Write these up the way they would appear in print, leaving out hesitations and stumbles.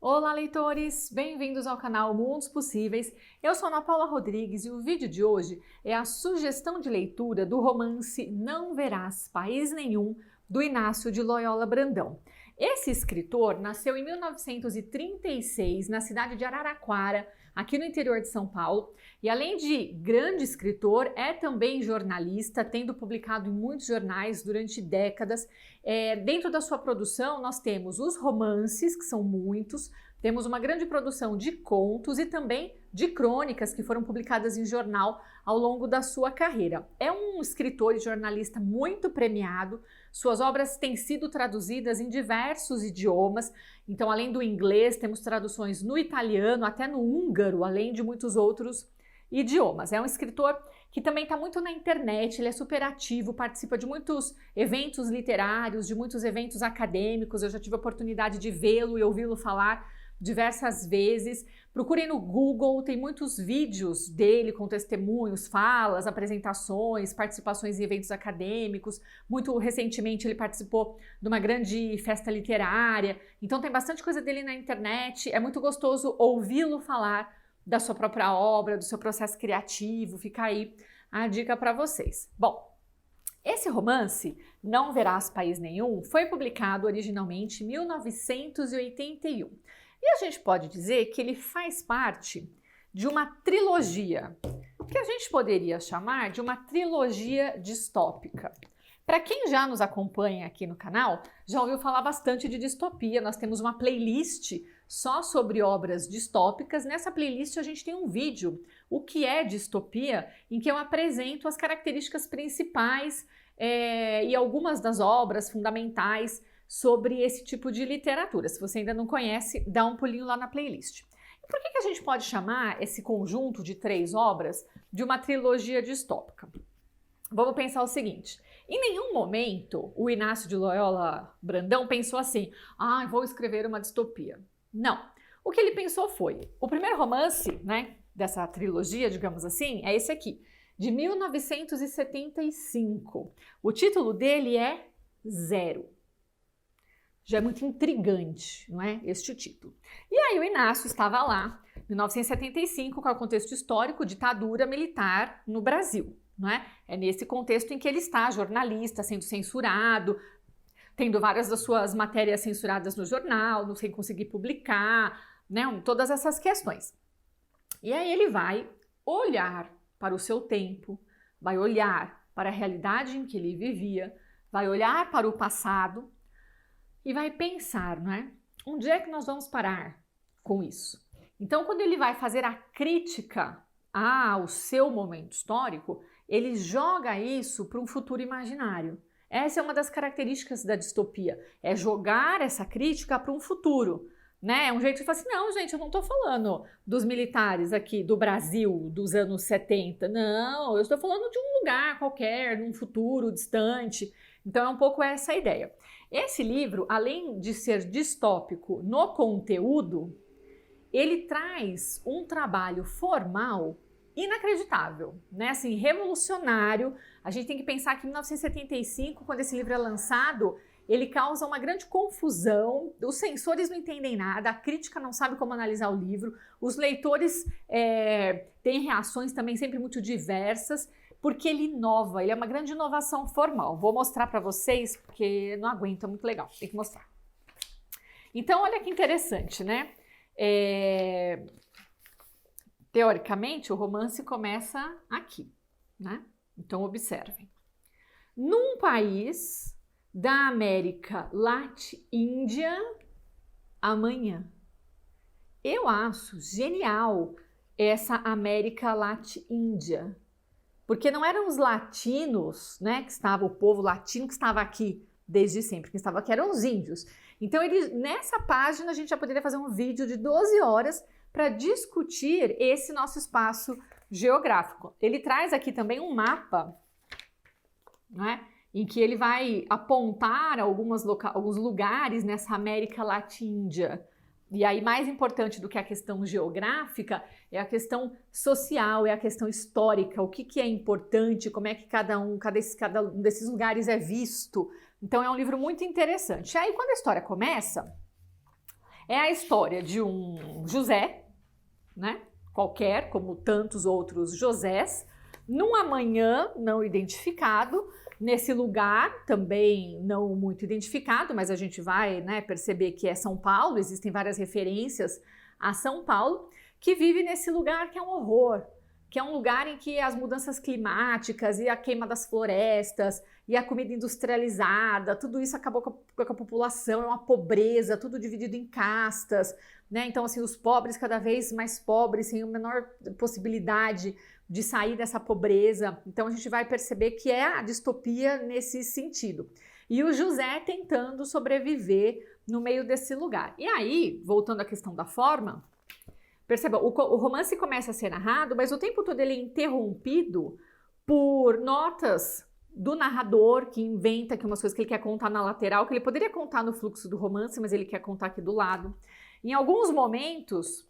Olá, leitores! Bem-vindos ao canal Mundos Possíveis. Eu sou Ana Paula Rodrigues e o vídeo de hoje é a sugestão de leitura do romance Não Verás País Nenhum, do Inácio de Loyola Brandão. Esse escritor nasceu em 1936 na cidade de Araraquara, aqui no interior de São Paulo, e além de grande escritor, é também jornalista, tendo publicado em muitos jornais durante décadas. Dentro da sua produção, nós temos os romances, que são muitos, temos uma grande produção de contos e também de crônicas que foram publicadas em jornal ao longo da sua carreira. É um escritor e jornalista muito premiado, suas obras têm sido traduzidas em diversos idiomas, então além do inglês temos traduções no italiano, até no húngaro, além de muitos outros idiomas. É um escritor que também está muito na internet, ele é super ativo, participa de muitos eventos literários, de muitos eventos acadêmicos, eu já tive a oportunidade de vê-lo e ouvi-lo falar diversas vezes. Procurem no Google, tem muitos vídeos dele com testemunhos, falas, apresentações, participações em eventos acadêmicos. Muito recentemente ele participou de uma grande festa literária, então tem bastante coisa dele na internet, é muito gostoso ouvi-lo falar da sua própria obra, do seu processo criativo. Fica aí a dica para vocês. Bom, esse romance, Não Verás País Nenhum, foi publicado originalmente em 1981. E a gente pode dizer que ele faz parte de uma trilogia, que a gente poderia chamar de uma trilogia distópica. Para quem já nos acompanha aqui no canal, já ouviu falar bastante de distopia. Nós temos uma playlist só sobre obras distópicas. Nessa playlist a gente tem um vídeo, o que é distopia, em que eu apresento as características principais e algumas das obras fundamentais sobre esse tipo de literatura. Se você ainda não conhece, dá um pulinho lá na playlist. E por que a gente pode chamar esse conjunto de 3 obras de uma trilogia distópica? Vamos pensar o seguinte: em nenhum momento o Inácio de Loyola Brandão pensou assim, vou escrever uma distopia. Não. O que ele pensou foi, o primeiro romance, dessa trilogia, digamos assim, é esse aqui, de 1975. O título dele é Zero. Já é muito intrigante, não é? Este título. E aí o Inácio estava lá, em 1975, com o contexto histórico, ditadura militar no Brasil, não é? É nesse contexto em que ele está, jornalista, sendo censurado, tendo várias das suas matérias censuradas no jornal, não sem conseguir publicar, todas essas questões. E aí ele vai olhar para o seu tempo, vai olhar para a realidade em que ele vivia, vai olhar para o passado, e vai pensar, onde é que nós vamos parar com isso? Então, quando ele vai fazer a crítica ao seu momento histórico, ele joga isso para um futuro imaginário. Essa é uma das características da distopia, é jogar essa crítica para um futuro. É um jeito de falar assim, não, gente, eu não estou falando dos militares aqui do Brasil dos anos 70, não, eu estou falando de um lugar qualquer, num futuro distante. Então é um pouco essa a ideia. Esse livro, além de ser distópico no conteúdo, ele traz um trabalho formal inacreditável, assim, revolucionário. A gente tem que pensar que em 1975, quando esse livro é lançado, ele causa uma grande confusão, os censores não entendem nada, a crítica não sabe como analisar o livro, os leitores têm reações também sempre muito diversas, porque ele inova, ele é uma grande inovação formal. Vou mostrar para vocês, porque não aguento, é muito legal, tem que mostrar. Então, olha que interessante, Teoricamente, o romance começa aqui, Então, observem. Num país da América Latíndia, amanhã. Eu acho genial essa América Latíndia. Porque não eram os latinos, que estava, o povo latino que estava aqui desde sempre, quem estava aqui eram os índios. Então, nessa página, a gente já poderia fazer um vídeo de 12 horas para discutir esse nosso espaço geográfico. Ele traz aqui também um mapa, em que ele vai apontar alguns lugares nessa América Latíndia. E aí, mais importante do que a questão geográfica, é a questão social, é a questão histórica, o que é importante, como é que cada um desses lugares é visto. Então, é um livro muito interessante. Aí, quando a história começa, É a história de um José, né? Qualquer, como tantos outros Josés, num amanhã não identificado, nesse lugar também não muito identificado, mas a gente vai, né, perceber que é São Paulo, existem várias referências a São Paulo, que vive nesse lugar que é um horror, que é um lugar em que as mudanças climáticas e a queima das florestas e a comida industrializada, tudo isso acabou com a população, é uma pobreza, tudo dividido em castas, né? Então, assim, os pobres cada vez mais pobres, sem a menor possibilidade de sair dessa pobreza. Então, a gente vai perceber que é a distopia nesse sentido. E o José tentando sobreviver no meio desse lugar. E aí, voltando à questão da forma, perceba, o romance começa a ser narrado, mas o tempo todo ele é interrompido por notas do narrador que inventa que umas coisas que ele quer contar na lateral, que ele poderia contar no fluxo do romance, mas ele quer contar aqui do lado. Em alguns momentos,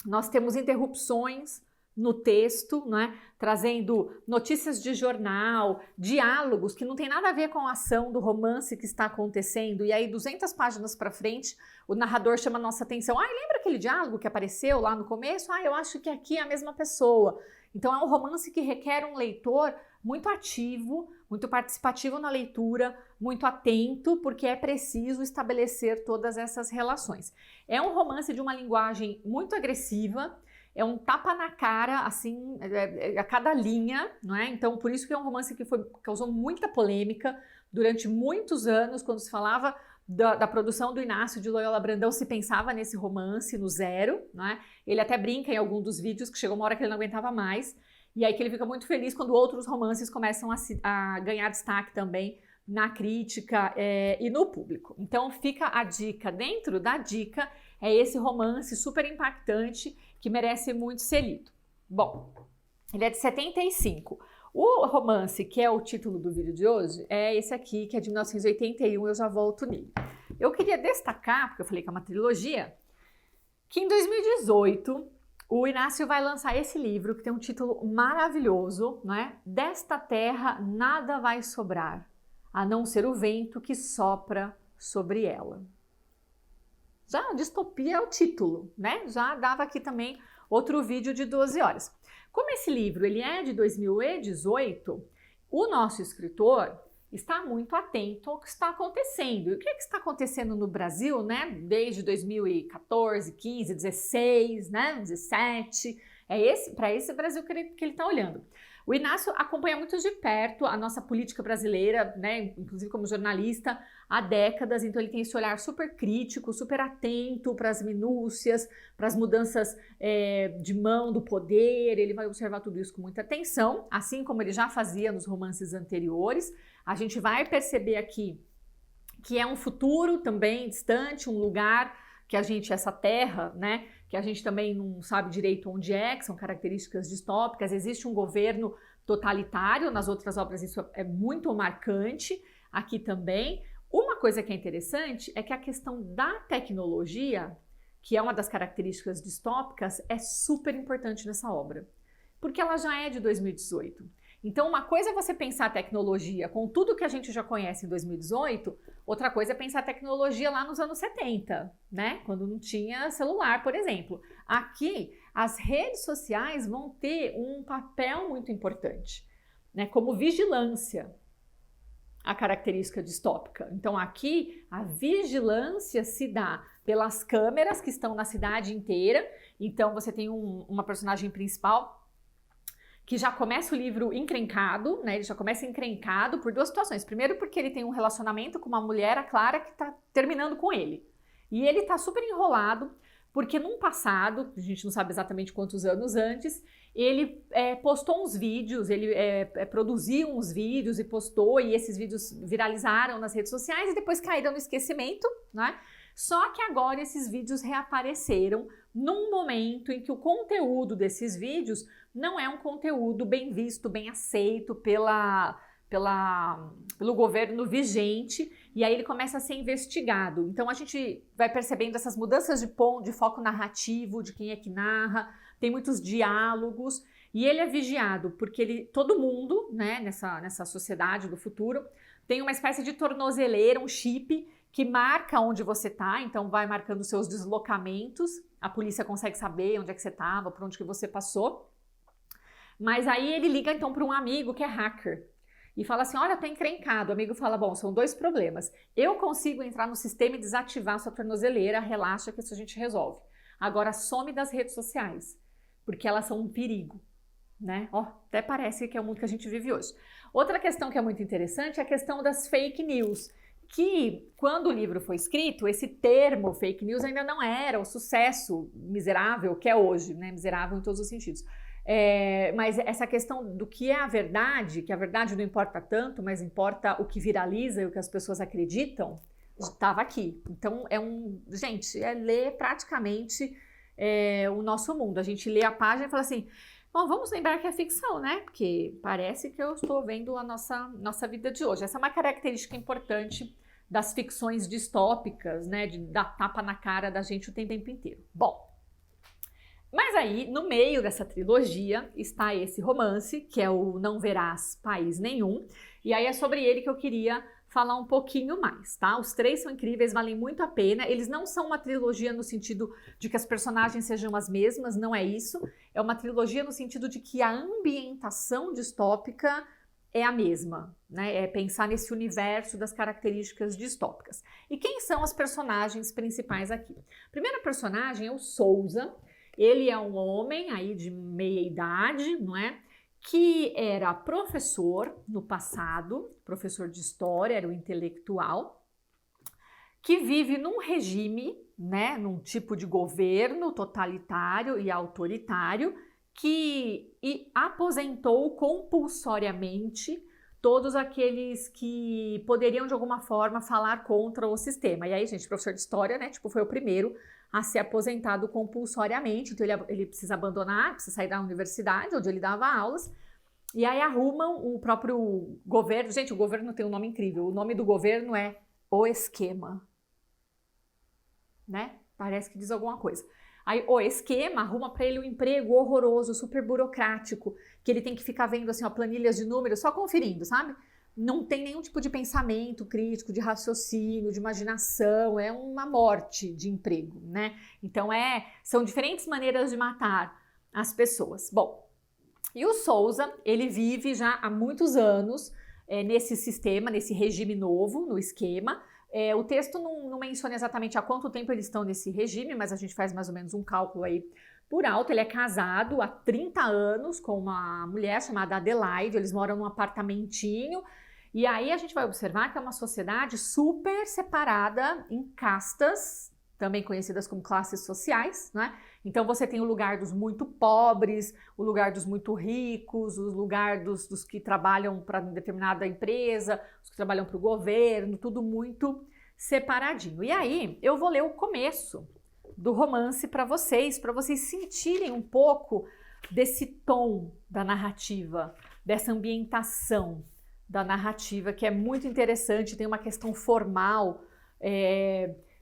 nós temos interrupções no texto, né, trazendo notícias de jornal, diálogos que não tem nada a ver com a ação do romance que está acontecendo, e aí 200 páginas para frente, o narrador chama a nossa atenção. Lembra aquele diálogo que apareceu lá no começo? Eu acho que aqui é a mesma pessoa. Então é um romance que requer um leitor muito ativo, muito participativo na leitura, muito atento, porque é preciso estabelecer todas essas relações. É um romance de uma linguagem muito agressiva, é um tapa na cara, assim, a cada linha, não é? Então, por isso que é um romance que causou muita polêmica durante muitos anos, quando se falava da produção do Inácio de Loyola Brandão, se pensava nesse romance, no Zero, não é? Ele até brinca em algum dos vídeos que chegou uma hora que ele não aguentava mais, e aí que ele fica muito feliz quando outros romances começam a ganhar destaque também na crítica e no público. Então, fica a dica, dentro da dica, é esse romance super impactante, que merece muito ser lido. Bom, ele é de 75. O romance, que é o título do vídeo de hoje, é esse aqui, que é de 1981, eu já volto nele. Eu queria destacar, porque eu falei que é uma trilogia, que em 2018 o Inácio vai lançar esse livro, que tem um título maravilhoso, né? Desta terra nada vai sobrar, a não ser o vento que sopra sobre ela. Já distopia é o título, né? Já dava aqui também outro vídeo de 12 horas. Como esse livro ele é de 2018, o nosso escritor está muito atento ao que está acontecendo. E o que está acontecendo no Brasil, né? Desde 2014, 15, 16, né? 17. Para esse Brasil que ele está olhando. O Inácio acompanha muito de perto a nossa política brasileira, né, inclusive como jornalista, há décadas, então ele tem esse olhar super crítico, super atento para as minúcias, para as mudanças de mão do poder, ele vai observar tudo isso com muita atenção, assim como ele já fazia nos romances anteriores. A gente vai perceber aqui que é um futuro também distante, um lugar que essa terra, né, que a gente também não sabe direito onde é, que são características distópicas, existe um governo totalitário, nas outras obras isso é muito marcante, aqui também. Uma coisa que é interessante é que a questão da tecnologia, que é uma das características distópicas, é super importante nessa obra, porque ela já é de 2018. Então, uma coisa é você pensar a tecnologia com tudo que a gente já conhece em 2018, outra coisa é pensar a tecnologia lá nos anos 70, né? Quando não tinha celular, por exemplo. Aqui, as redes sociais vão ter um papel muito importante, né? Como vigilância, a característica distópica. Então, aqui, a vigilância se dá pelas câmeras que estão na cidade inteira. Então, você tem uma personagem principal que já começa o livro encrencado, né? Ele já começa encrencado por duas situações. Primeiro, porque ele tem um relacionamento com uma mulher, a Clara, que tá terminando com ele. E ele tá super enrolado, porque num passado, a gente não sabe exatamente quantos anos antes, ele postou uns vídeos, ele produziu uns vídeos e postou, e esses vídeos viralizaram nas redes sociais e depois caíram no esquecimento, né? Só que agora esses vídeos reapareceram num momento em que o conteúdo desses vídeos não é um conteúdo bem visto, bem aceito pelo governo vigente, e aí ele começa a ser investigado. Então a gente vai percebendo essas mudanças de foco narrativo, de quem é que narra, tem muitos diálogos, e ele é vigiado, porque todo mundo, né, nessa sociedade do futuro, tem uma espécie de tornozeleira, um chip, que marca onde você está, então vai marcando os seus deslocamentos, a polícia consegue saber onde é que você estava, por onde que você passou. Mas aí ele liga então para um amigo que é hacker e fala assim, olha, tô encrencado. O amigo fala, bom, são dois problemas. Eu consigo entrar no sistema e desativar sua tornozeleira, relaxa que isso a gente resolve. Agora some das redes sociais, porque elas são um perigo, né? Ó, até parece que é o mundo que a gente vive hoje. Outra questão que é muito interessante é a questão das fake news, que quando o livro foi escrito, esse termo fake news ainda não era o sucesso miserável que é hoje, né? Miserável em todos os sentidos. Mas essa questão do que é a verdade, que a verdade não importa tanto, mas importa o que viraliza e o que as pessoas acreditam, estava aqui. Então, gente, é ler praticamente o nosso mundo. A gente lê a página e fala assim, bom, vamos lembrar que é ficção, né? Porque parece que eu estou vendo a nossa vida de hoje. Essa é uma característica importante das ficções distópicas, né? De dar tapa na cara da gente o tempo inteiro. Bom, mas aí, no meio dessa trilogia, está esse romance, que é o Não Verás País Nenhum, e aí é sobre ele que eu queria falar um pouquinho mais, tá? Os três são incríveis, valem muito a pena. Eles não são uma trilogia no sentido de que as personagens sejam as mesmas, não é isso. É uma trilogia no sentido de que a ambientação distópica é a mesma, né? É pensar nesse universo das características distópicas. E quem são as personagens principais aqui? O primeiro personagem é o Souza. Ele é um homem aí de meia idade, não é? Que era professor no passado, professor de história, era um intelectual, que vive num regime, né, num tipo de governo totalitário e autoritário, que aposentou compulsoriamente todos aqueles que poderiam de alguma forma falar contra o sistema. E aí, gente, professor de história, né, tipo, foi o primeiro a ser aposentado compulsoriamente, então ele precisa abandonar, precisa sair da universidade, onde ele dava aulas, e aí arrumam o próprio governo. Gente, o governo tem um nome incrível, o nome do governo é O Esquema, né? Parece que diz alguma coisa. Aí o Esquema arruma para ele um emprego horroroso, super burocrático, que ele tem que ficar vendo assim, ó, planilhas de números, só conferindo, sabe? Não tem nenhum tipo de pensamento crítico, de raciocínio, de imaginação, é uma morte de emprego, né? Então são diferentes maneiras de matar as pessoas. Bom, e o Souza, ele vive já há muitos anos nesse sistema, nesse regime novo, no esquema. O texto não menciona exatamente há quanto tempo eles estão nesse regime, mas a gente faz mais ou menos um cálculo aí por alto. Ele é casado há 30 anos com uma mulher chamada Adelaide, eles moram num apartamentinho. E aí a gente vai observar que é uma sociedade super separada em castas, também conhecidas como classes sociais, né? Então você tem o lugar dos muito pobres, o lugar dos muito ricos, o lugar dos que trabalham para determinada empresa, os que trabalham para o governo, tudo muito separadinho. E aí eu vou ler o começo do romance para vocês sentirem um pouco desse tom da narrativa, dessa ambientação da narrativa, que é muito interessante, tem uma questão formal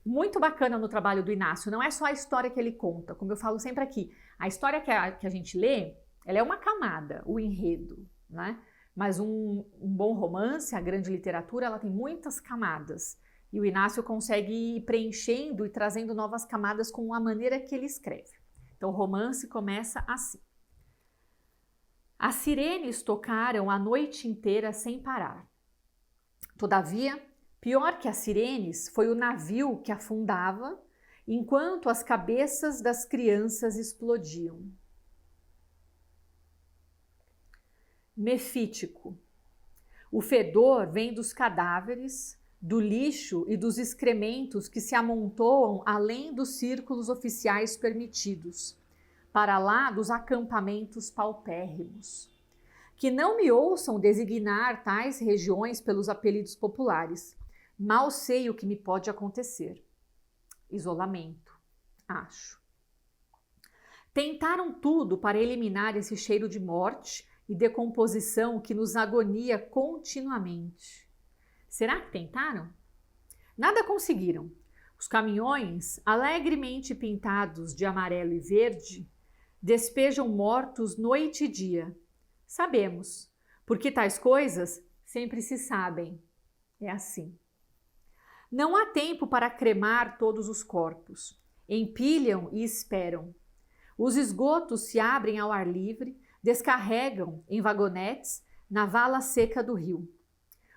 muito bacana no trabalho do Inácio. Não é só a história que ele conta, como eu falo sempre aqui, a história que a gente lê, ela é uma camada, o enredo, né? Mas um bom romance, a grande literatura, ela tem muitas camadas, e o Inácio consegue ir preenchendo e trazendo novas camadas com a maneira que ele escreve. Então o romance começa assim. As sirenes tocaram a noite inteira sem parar. Todavia, pior que as sirenes foi o navio que afundava enquanto as cabeças das crianças explodiam. Mefítico. O fedor vem dos cadáveres, do lixo e dos excrementos que se amontoam além dos círculos oficiais permitidos, para lá dos acampamentos paupérrimos. Que não me ouçam designar tais regiões pelos apelidos populares. Mal sei o que me pode acontecer. Isolamento, acho. Tentaram tudo para eliminar esse cheiro de morte e decomposição que nos agonia continuamente. Será que tentaram? Nada conseguiram. Os caminhões, alegremente pintados de amarelo e verde, despejam mortos noite e dia. Sabemos, porque tais coisas sempre se sabem. É assim. Não há tempo para cremar todos os corpos. Empilham e esperam. Os esgotos se abrem ao ar livre, descarregam em vagonetes na vala seca do rio.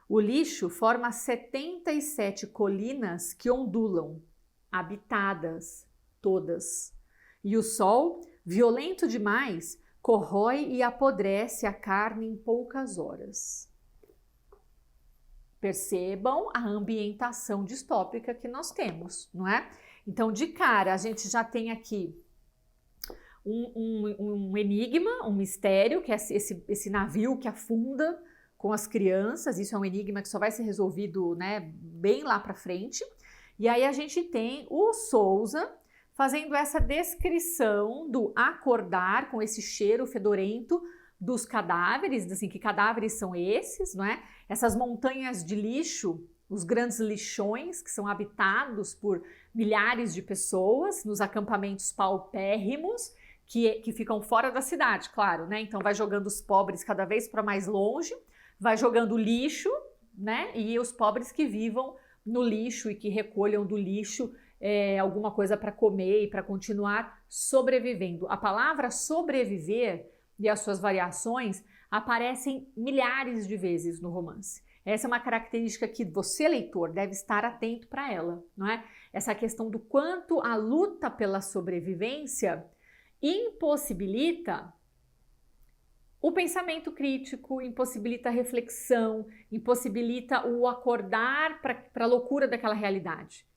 O lixo forma 77 colinas que ondulam, habitadas, todas. E o sol, violento demais, corrói e apodrece a carne em poucas horas. Percebam a ambientação distópica que nós temos, não é? Então, de cara, a gente já tem aqui um enigma, um mistério, que é esse navio que afunda com as crianças. Isso é um enigma que só vai ser resolvido, né, bem lá para frente. E aí a gente tem o Sousa fazendo essa descrição do acordar com esse cheiro fedorento dos cadáveres, assim, que cadáveres são esses, não é? Essas montanhas de lixo, os grandes lixões que são habitados por milhares de pessoas nos acampamentos paupérrimos que ficam fora da cidade, claro, né? Então vai jogando os pobres cada vez para mais longe, vai jogando lixo, né? E os pobres que vivam no lixo e que recolham do lixo alguma coisa para comer e para continuar sobrevivendo. A palavra sobreviver e as suas variações aparecem milhares de vezes no romance. Essa é uma característica que você, leitor, deve estar atento para ela, não é? Essa questão do quanto a luta pela sobrevivência impossibilita o pensamento crítico, impossibilita a reflexão, impossibilita o acordar para a loucura daquela realidade.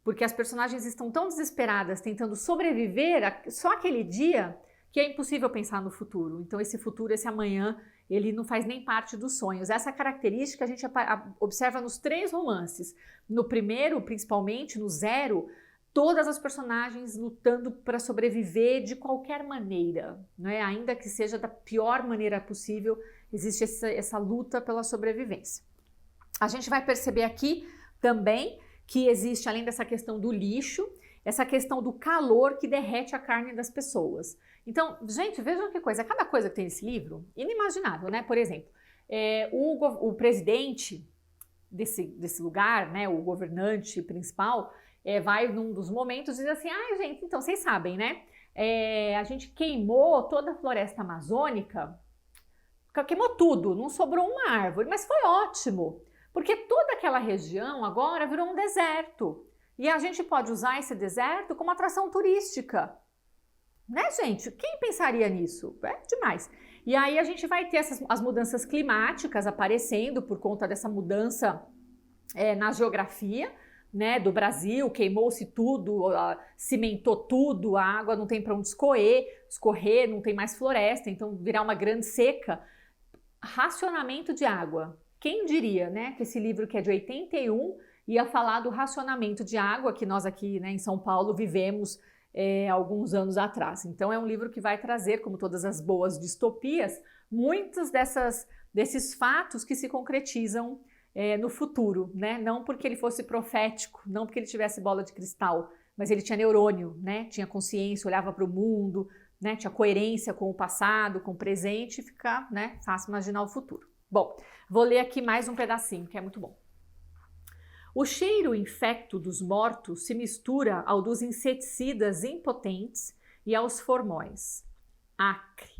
Porque as personagens estão tão desesperadas tentando sobreviver só aquele dia que é impossível pensar no futuro. Então esse futuro, esse amanhã, ele não faz nem parte dos sonhos. Essa característica a gente observa nos 3 romances. No primeiro, principalmente, no Zero, todas as personagens lutando para sobreviver de qualquer maneira, não é? Ainda que seja da pior maneira possível, existe essa luta pela sobrevivência. A gente vai perceber aqui também que existe, além dessa questão do lixo, essa questão do calor que derrete a carne das pessoas. Então, gente, vejam que coisa, cada coisa que tem nesse livro, inimaginável, né? Por exemplo, o presidente desse lugar, né, o governante principal, vai num dos momentos e diz assim, gente, então vocês sabem, né? A gente queimou toda a floresta amazônica, queimou tudo, não sobrou uma árvore, mas foi ótimo, porque toda aquela região agora virou um deserto. E a gente pode usar esse deserto como atração turística. Né, gente? Quem pensaria nisso? É demais. E aí a gente vai ter as mudanças climáticas aparecendo por conta dessa mudança na geografia, né, do Brasil. Queimou-se tudo, cimentou tudo, a água não tem para onde escorrer, não tem mais floresta, então virar uma grande seca. Racionamento de água. Quem diria, né, que esse livro que é de 81 ia falar do racionamento de água que nós aqui, né, em São Paulo vivemos alguns anos atrás. Então é um livro que vai trazer, como todas as boas distopias, muitos desses fatos que se concretizam no futuro, né? Não porque ele fosse profético, não porque ele tivesse bola de cristal, mas ele tinha neurônio, né? Tinha consciência, olhava para o mundo, né? Tinha coerência com o passado, com o presente, e fica, né, fácil imaginar o futuro. Bom, vou ler aqui mais um pedacinho, que é muito bom. O cheiro infecto dos mortos se mistura ao dos inseticidas impotentes e aos formóis. Acre.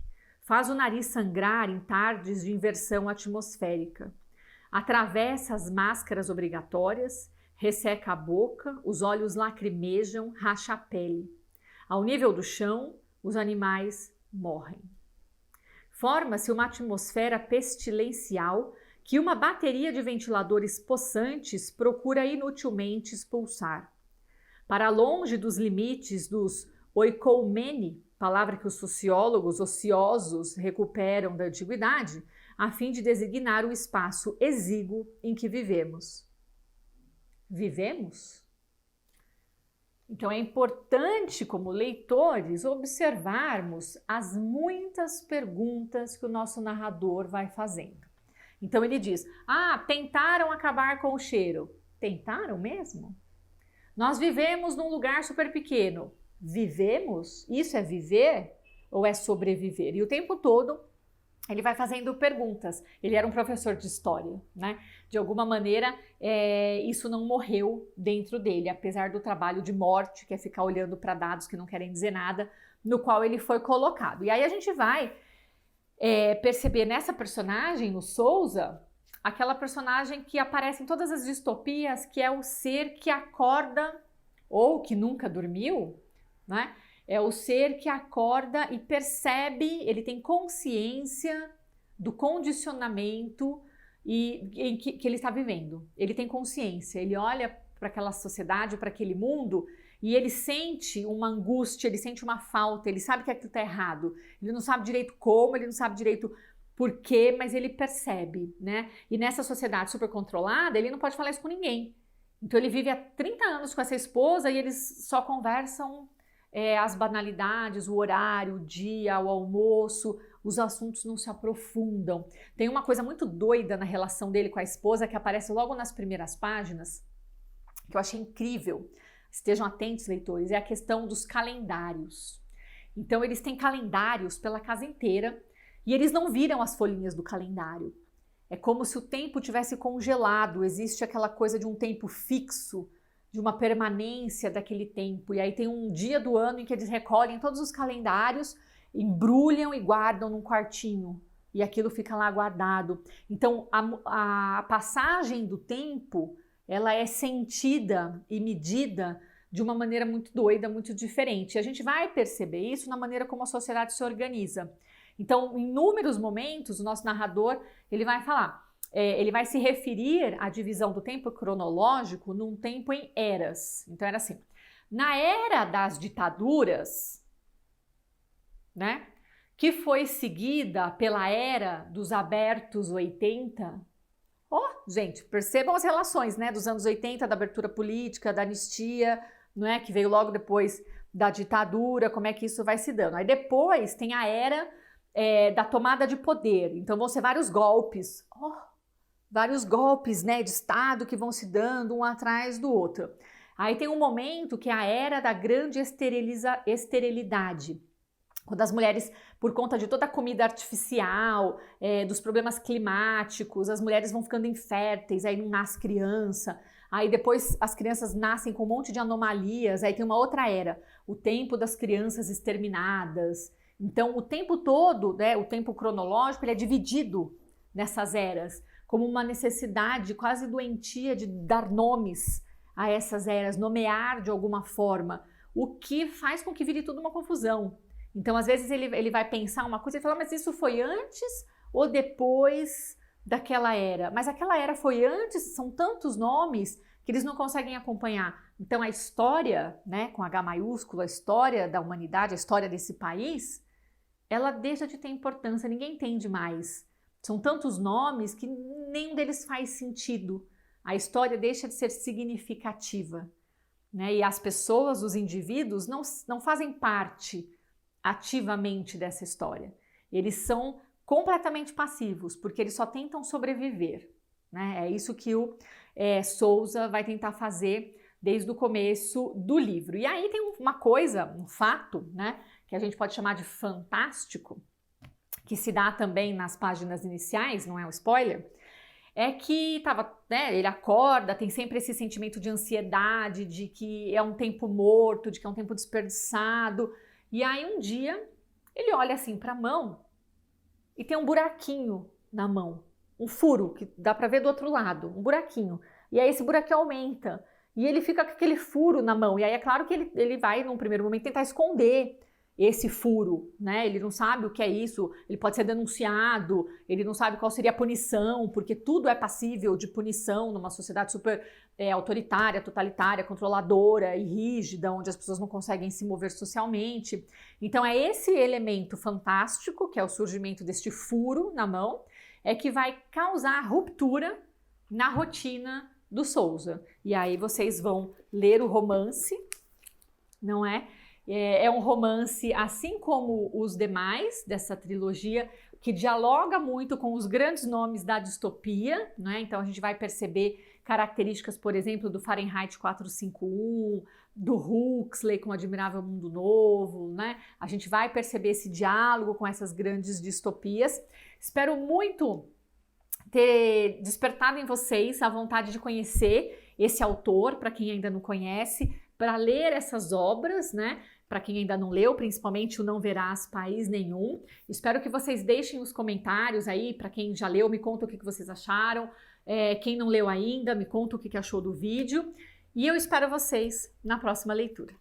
Faz o nariz sangrar em tardes de inversão atmosférica. Atravessa as máscaras obrigatórias, resseca a boca, os olhos lacrimejam, racha a pele. Ao nível do chão, os animais morrem. Forma-se uma atmosfera pestilencial que uma bateria de ventiladores possantes procura inutilmente expulsar. Para longe dos limites dos oikoumene, palavra que os sociólogos ociosos recuperam da antiguidade, a fim de designar o espaço exíguo em que vivemos. Vivemos? Então é importante, como leitores, observarmos as muitas perguntas que o nosso narrador vai fazendo. Então ele diz, tentaram acabar com o cheiro. Tentaram mesmo? Nós vivemos num lugar super pequeno. Vivemos? Isso é viver ou é sobreviver? E o tempo todo ele vai fazendo perguntas. Ele era um professor de história, né? De alguma maneira, isso não morreu dentro dele, apesar do trabalho de morte, que é ficar olhando para dados que não querem dizer nada, no qual ele foi colocado. E aí a gente vai perceber nessa personagem, no Souza, aquela personagem que aparece em todas as distopias, que é o ser que acorda ou que nunca dormiu, né? É o ser que acorda e percebe, ele tem consciência do condicionamento em que ele está vivendo. Ele tem consciência, ele olha para aquela sociedade, para aquele mundo, e ele sente uma angústia, ele sente uma falta, ele sabe que aquilo está errado. Ele não sabe direito como, ele não sabe direito por quê, mas ele percebe, né? E nessa sociedade super controlada, ele não pode falar isso com ninguém. Então ele vive há 30 anos com essa esposa e eles só conversam as banalidades, o horário, o dia, o almoço, os assuntos não se aprofundam. Tem uma coisa muito doida na relação dele com a esposa que aparece logo nas primeiras páginas, que eu achei incrível. Estejam atentos, leitores, é a questão dos calendários. Então eles têm calendários pela casa inteira e eles não viram as folhinhas do calendário. É como se o tempo tivesse congelado, existe aquela coisa de um tempo fixo, de uma permanência daquele tempo. E aí tem um dia do ano em que eles recolhem todos os calendários, embrulham e guardam num quartinho. E aquilo fica lá guardado. Então, a passagem do tempo, ela é sentida e medida de uma maneira muito doida, muito diferente. E a gente vai perceber isso na maneira como a sociedade se organiza. Então, em inúmeros momentos, o nosso narrador, ele vai falar... ele vai se referir à divisão do tempo cronológico num tempo em eras. Então era assim, na era das ditaduras, né, que foi seguida pela era dos abertos 80, gente, percebam as relações, né, dos anos 80, da abertura política, da anistia, não é, que veio logo depois da ditadura, como é que isso vai se dando. Aí depois tem a era da tomada de poder, então vão ser vários golpes, vários golpes, né, de Estado que vão se dando um atrás do outro. Aí tem um momento que é a era da grande esterilidade, quando as mulheres, por conta de toda a comida artificial, dos problemas climáticos, as mulheres vão ficando inférteis, aí não nasce criança, aí depois as crianças nascem com um monte de anomalias, aí tem uma outra era, o tempo das crianças exterminadas. Então o tempo todo, né, o tempo cronológico, ele é dividido nessas eras, como uma necessidade quase doentia de dar nomes a essas eras, nomear de alguma forma, o que faz com que vire tudo uma confusão. Então, às vezes, ele vai pensar uma coisa e falar, mas isso foi antes ou depois daquela era? Mas aquela era foi antes, são tantos nomes que eles não conseguem acompanhar. Então, a história, né, com H maiúsculo, a história da humanidade, a história desse país, ela deixa de ter importância, ninguém entende mais. São tantos nomes que nenhum deles faz sentido. A história deixa de ser significativa, né? E as pessoas, os indivíduos, não fazem parte ativamente dessa história. Eles são completamente passivos, porque eles só tentam sobreviver, né? É isso que o Souza vai tentar fazer desde o começo do livro. E aí tem uma coisa, um fato, né, que a gente pode chamar de fantástico, que se dá também nas páginas iniciais, não é um spoiler, é que ele acorda, tem sempre esse sentimento de ansiedade, de que é um tempo morto, de que é um tempo desperdiçado. E aí um dia ele olha assim para a mão e tem um buraquinho na mão, um furo que dá para ver do outro lado, um buraquinho. E aí esse buraquinho aumenta e ele fica com aquele furo na mão. E aí é claro que ele vai, num primeiro momento, tentar esconder esse furo, né? Ele não sabe o que é isso, ele pode ser denunciado, ele não sabe qual seria a punição, porque tudo é passível de punição numa sociedade super autoritária, totalitária, controladora e rígida, onde as pessoas não conseguem se mover socialmente. Então é esse elemento fantástico, que é o surgimento deste furo na mão, que vai causar ruptura na rotina do Souza. E aí vocês vão ler o romance, não é? É um romance, assim como os demais dessa trilogia, que dialoga muito com os grandes nomes da distopia, né? Então a gente vai perceber características, por exemplo, do Fahrenheit 451, do Huxley com o Admirável Mundo Novo, né? A gente vai perceber esse diálogo com essas grandes distopias. Espero muito ter despertado em vocês a vontade de conhecer esse autor, para quem ainda não conhece, para ler essas obras, né? Para quem ainda não leu, principalmente o Não Verás País Nenhum. Espero que vocês deixem os comentários aí, para quem já leu, me conta o que vocês acharam. Quem não leu ainda, me conta o que achou do vídeo. E eu espero vocês na próxima leitura.